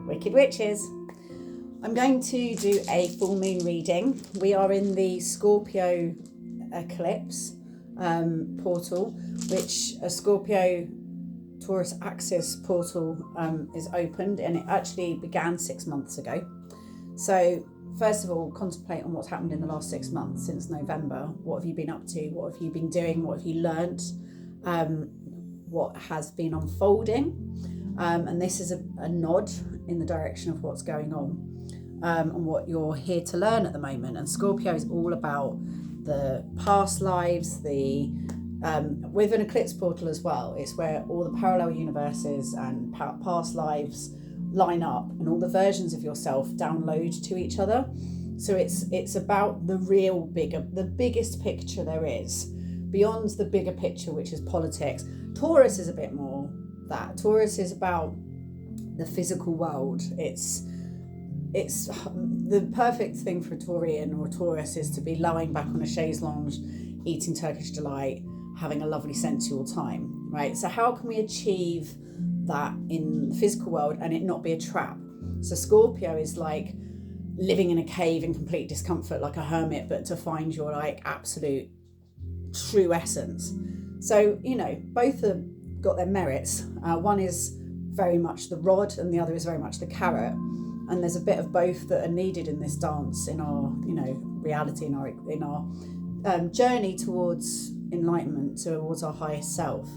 Wicked Witches. I'm going to do a full moon reading. We are in the Scorpio Eclipse portal, which a Scorpio Taurus axis portal is opened, and it actually began 6 months ago. So first of all, contemplate on what's happened in the last 6 months since November. What have you been up to? What have you been doing? What have you learnt? What has been unfolding? And this is a nod in the direction of what's going on and what you're here to learn at the moment. And Scorpio is all about the past lives, with an eclipse portal as well. It's where all the parallel universes and past lives line up, and all the versions of yourself download to each other. So it's about the biggest picture there is, beyond the bigger picture, which is politics. Taurus is a bit more that. Taurus is about the physical world. It's the perfect thing for a Taurian or a Taurus is to be lying back on a chaise lounge, eating Turkish delight, having a lovely sensual time, right? So how can we achieve that in the physical world and it not be a trap? So Scorpio is like living in a cave in complete discomfort, like a hermit, but to find your like absolute true essence. So, both have got their merits. One is very much the rod and the other is very much the carrot. And there's a bit of both that are needed in this dance, in our, reality, in our journey towards enlightenment, towards our highest self.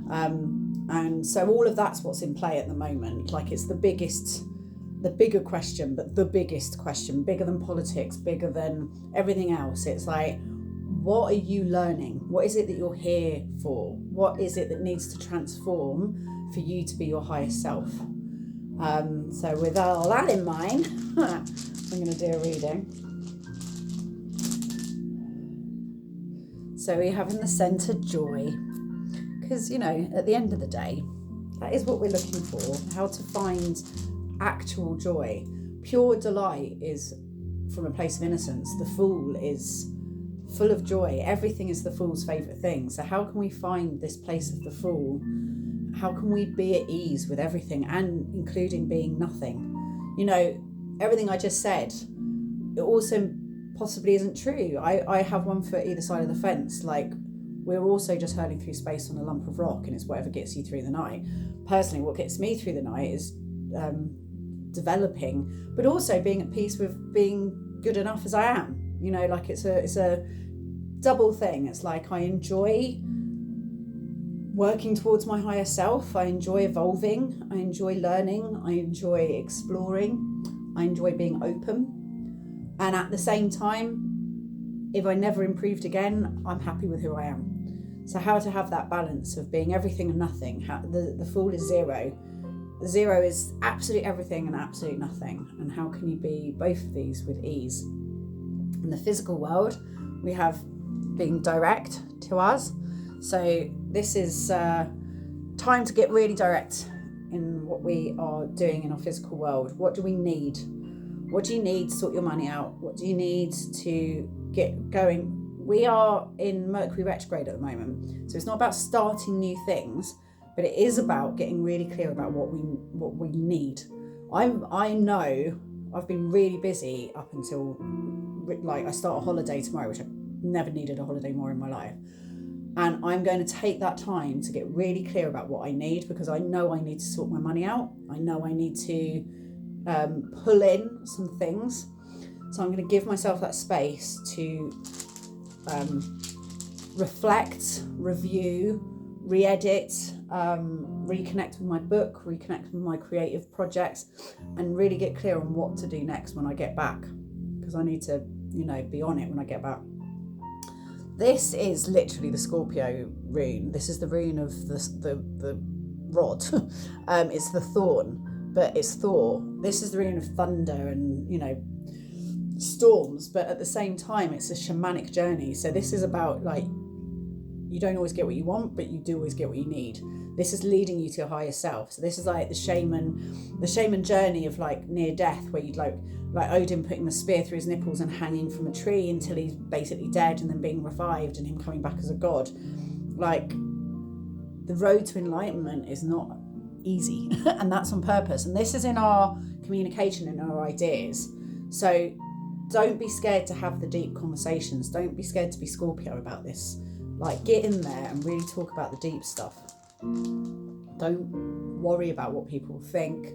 And so all of that's what's in play at the moment. Like, it's the bigger question, but the biggest question, bigger than politics, bigger than everything else. It's like, what are you learning? What is it that you're here for? What is it that needs to transform for you to be your highest self? So with all that in mind, I'm going to do a reading. So we have in the centre joy, because, at the end of the day, that is what we're looking for, how to find actual joy. Pure delight is from a place of innocence. The fool is full of joy. Everything is the fool's favourite thing. So how can we find this place of the fool? How can we be at ease with everything, and including being nothing? Everything I just said, it also possibly isn't true. I have one foot either side of the fence. Like, we're also just hurling through space on a lump of rock, and it's whatever gets you through the night. Personally, what gets me through the night is developing, but also being at peace with being good enough as I am. Like, it's a double thing. It's like, I enjoy working towards my higher self. I enjoy evolving. I enjoy learning. I enjoy exploring. I enjoy being open. And at the same time, if I never improved again, I'm happy with who I am. So how to have that balance of being everything and nothing? The fool is zero. The zero is absolute everything and absolute nothing. And how can you be both of these with ease? In the physical world, we have being direct to us. So this is time to get really direct in what we are doing in our physical world. What do we need? What do you need to sort your money out? What do you need to get going? We are in Mercury retrograde at the moment. So it's not about starting new things, but it is about getting really clear about what we need. I know I've been really busy up until, like, I start a holiday tomorrow, which I've never needed a holiday more in my life. And I'm going to take that time to get really clear about what I need, because I know I need to sort my money out. I know I need to pull in some things. So I'm going to give myself that space to reflect, review, re-edit, reconnect with my book, reconnect with my creative projects, and really get clear on what to do next when I get back, because I need to, be on it when I get back. This is literally the Scorpio rune. This is the rune of the rod. It's the thorn, but it's Thor. This is the rune of thunder and, storms, but at the same time, it's a shamanic journey. So this is about, like, you don't always get what you want, but you do always get what you need. This is leading you to your higher self. So this is like the shaman journey of, like, near death, where you'd like Odin putting the spear through his nipples and hanging from a tree until he's basically dead, and then being revived and him coming back as a god. Like, the road to enlightenment is not easy, and that's on purpose. And this is in our communication in our ideas. So don't be scared to have the deep conversations. Don't be scared to be Scorpio about this. Like, get in there and really talk about the deep stuff. Don't worry about what people think.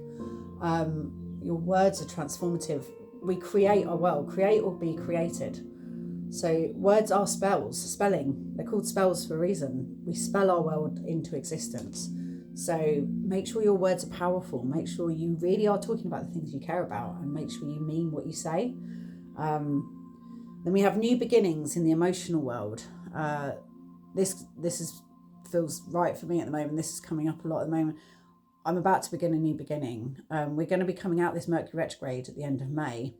Your words are transformative. We create our world. Create or be created. So words are spells, spelling. They're called spells for a reason. We spell our world into existence. So make sure your words are powerful. Make sure you really are talking about the things you care about, and make sure you mean what you say. Then we have new beginnings in the emotional world. This feels right for me at the moment. This is coming up a lot at the moment. I'm about to begin a new beginning. We're going to be coming out this Mercury retrograde at the end of May.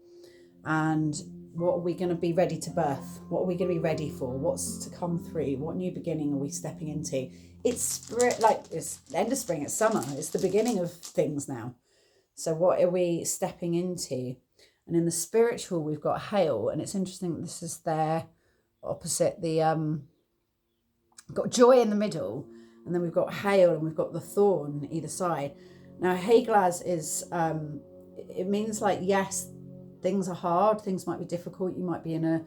And what are we going to be ready to birth? What are we going to be ready for? What's to come through? What new beginning are we stepping into? It's spring, like it's end of spring, it's summer. It's the beginning of things now. So what are we stepping into? And in the spiritual, we've got hail. And it's interesting that this is there opposite the... We've got joy in the middle, and then we've got hail, and we've got the thorn either side. Now, Hayglas is, it means like, yes, things are hard, things might be difficult, you might be in a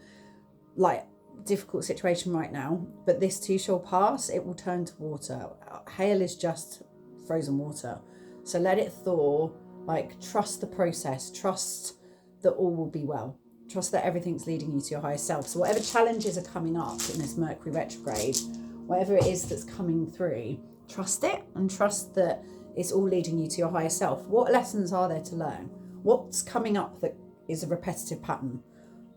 like difficult situation right now, but this too shall pass, it will turn to water. Hail is just frozen water. So let it thaw, like trust the process, trust that all will be well. Trust that everything's leading you to your higher self. So whatever challenges are coming up in this Mercury retrograde, whatever it is that's coming through, trust it and trust that it's all leading you to your higher self. What lessons are there to learn? What's coming up that is a repetitive pattern?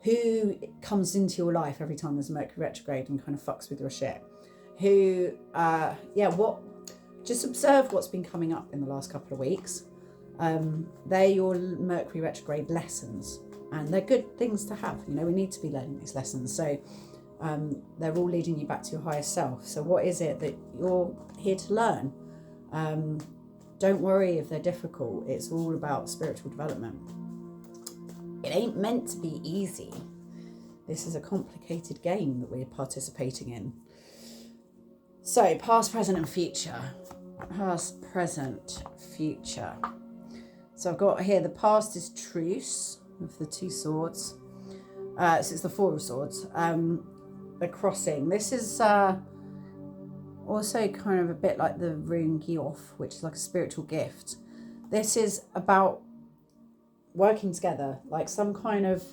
Who comes into your life every time there's a Mercury retrograde and kind of fucks with your shit? Just observe what's been coming up in the last couple of weeks. They're your Mercury retrograde lessons, and they're good things to have. You know, we need to be learning these lessons. So they're all leading you back to your higher self. So what is it that you're here to learn? Don't worry if they're difficult. It's all about spiritual development. It ain't meant to be easy. This is a complicated game that we're participating in. So past, present and future. Past, present, future. So I've got here, the past is truce with the two swords. So it's the four of swords. The crossing. This is also kind of a bit like the rune Gyof, which is like a spiritual gift. This is about working together, like some kind of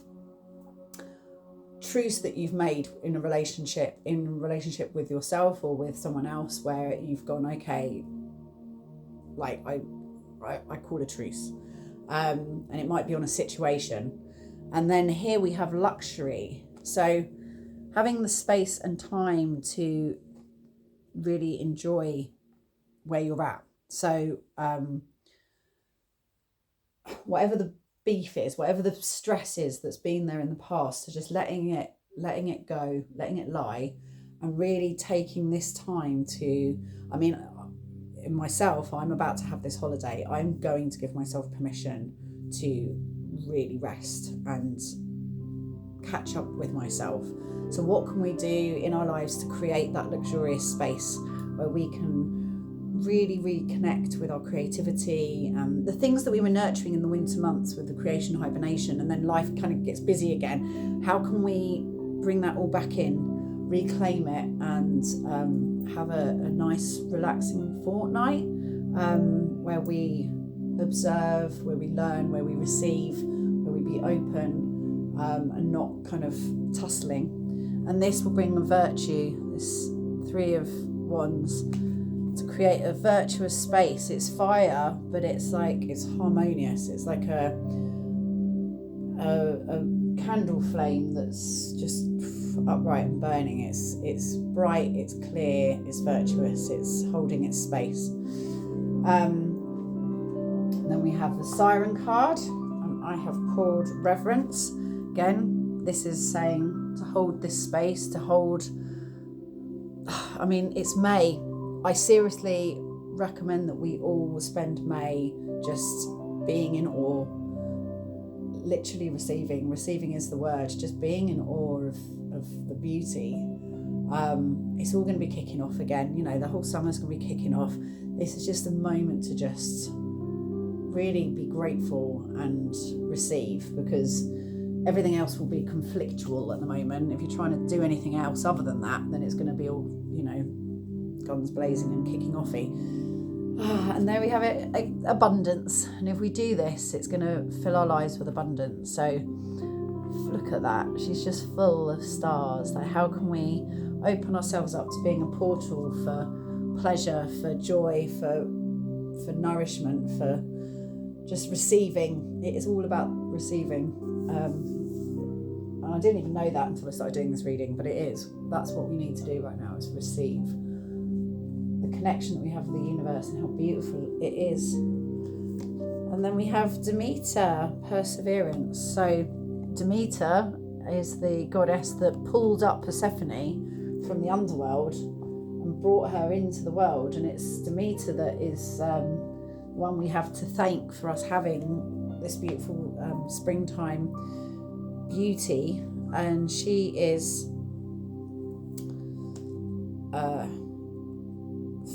truce that you've made in a relationship with yourself or with someone else, where you've gone, okay, like I call a truce, and it might be on a situation. And then here we have luxury, so having the space and time to really enjoy where you're at. So whatever the beef is, whatever the stress is that's been there in the past, so just letting it go, letting it lie, and really taking this time to, I mean, in myself, I'm about to have this holiday. I'm going to give myself permission to really rest and catch up with myself. So what can we do in our lives to create that luxurious space where we can really reconnect with our creativity, the things that we were nurturing in the winter months with the creation hibernation, and then life kind of gets busy again? How can we bring that all back in, reclaim it, and have a nice relaxing fortnight where we observe, where we learn, where we receive, where we be open and not kind of tussling. And this will bring a virtue, this Three of Wands, to create a virtuous space. It's fire, but it's like, it's harmonious. It's like a candle flame that's just upright and burning. It's bright, it's clear, it's virtuous, it's holding its space. Then we have the Siren card, and I have pulled Reverence. Again, this is saying to hold this space, to hold, I mean, it's May. I seriously recommend that we all spend May just being in awe, literally receiving. Receiving is the word, just being in awe of the beauty. It's all going to be kicking off again. You know, the whole summer's going to be kicking off. This is just a moment to just really be grateful and receive, because everything else will be conflictual at the moment. If you're trying to do anything else other than that, then it's going to be all, guns blazing and kicking offy. And there we have it, abundance. And if we do this, it's going to fill our lives with abundance. So look at that. She's just full of stars. Like, how can we open ourselves up to being a portal for pleasure, for joy, for nourishment, for just receiving? It is all about receiving. And I didn't even know that until I started doing this reading, but it is. That's what we need to do right now, is receive the connection that we have with the universe and how beautiful it is. And then we have Demeter, perseverance. So Demeter is the goddess that pulled up Persephone from the underworld and brought her into the world, and it's Demeter that is one we have to thank for us having this beautiful springtime beauty. And she is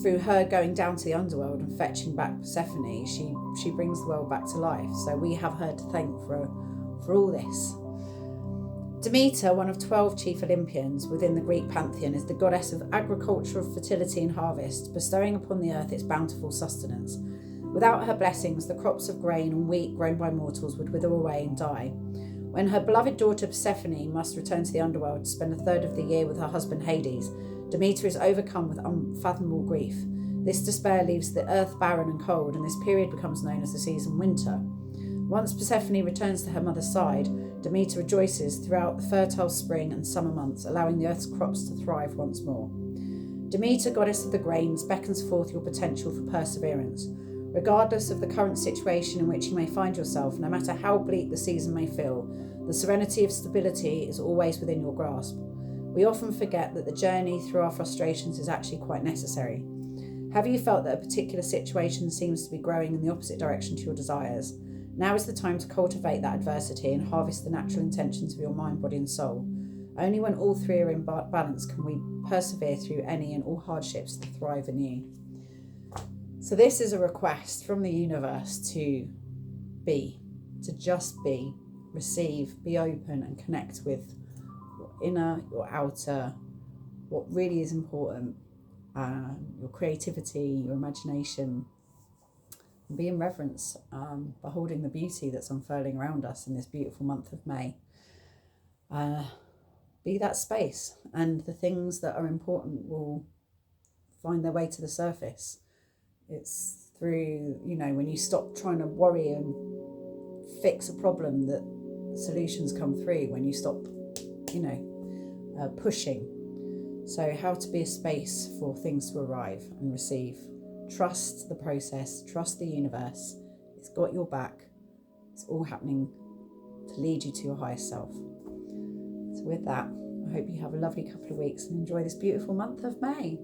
through her going down to the underworld and fetching back Persephone, she brings the world back to life. So we have her to thank for all this. Demeter, one of 12 chief Olympians within the Greek pantheon, is the goddess of agriculture, of fertility and harvest, bestowing upon the earth its bountiful sustenance. Without her blessings, the crops of grain and wheat grown by mortals would wither away and die. When her beloved daughter Persephone must return to the underworld to spend a third of the year with her husband Hades, Demeter is overcome with unfathomable grief. This despair leaves the earth barren and cold, and this period becomes known as the season winter. Once Persephone returns to her mother's side, Demeter rejoices throughout the fertile spring and summer months, allowing the earth's crops to thrive once more. Demeter, goddess of the grains, beckons forth your potential for perseverance. Regardless of the current situation in which you may find yourself, no matter how bleak the season may feel, the serenity of stability is always within your grasp. We often forget that the journey through our frustrations is actually quite necessary. Have you felt that a particular situation seems to be growing in the opposite direction to your desires? Now is the time to cultivate that adversity and harvest the natural intentions of your mind, body and soul. Only when all three are in balance can we persevere through any and all hardships to thrive anew. So this is a request from the universe to just be, receive, be open and connect with your inner, your outer, what really is important, your creativity, your imagination, and be in reverence, beholding the beauty that's unfurling around us in this beautiful month of May. Be that space, and the things that are important will find their way to the surface. It's through, when you stop trying to worry and fix a problem, that solutions come through. When you stop, pushing. So how to be a space for things to arrive and receive. Trust the process, trust the universe. It's got your back. It's all happening to lead you to your highest self. So with that, I hope you have a lovely couple of weeks and enjoy this beautiful month of May.